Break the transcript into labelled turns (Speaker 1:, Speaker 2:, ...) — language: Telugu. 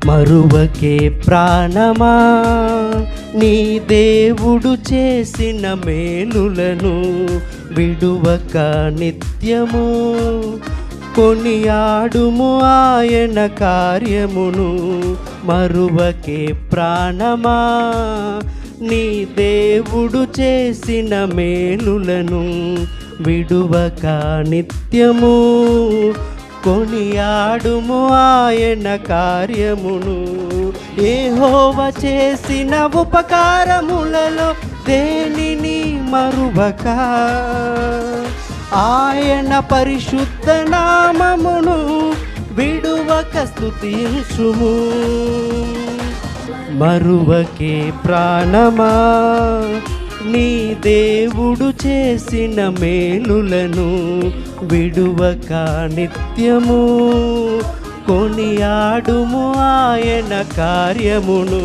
Speaker 1: మరువకే ప్రాణమా నీ దేవుడు చేసిన మేలులను, విడువక నిత్యము కొనియాడుము ఆయన కార్యమును. మరువకే ప్రాణమా నీ దేవుడు చేసిన మేలులను, విడువక నిత్యము కొనియాడుము ఆయన కార్యమును. యెహోవా చేసిన ఉపకారములలో దేనిని మరువక, ఆయన పరిశుద్ధ నామమును విడువక స్తుతించుము. మరువకే ప్రాణమా నీ దేవుడు చేసిన మేలులను, విడువక నిత్యము కొనియాడుము ఆయన కార్యమును.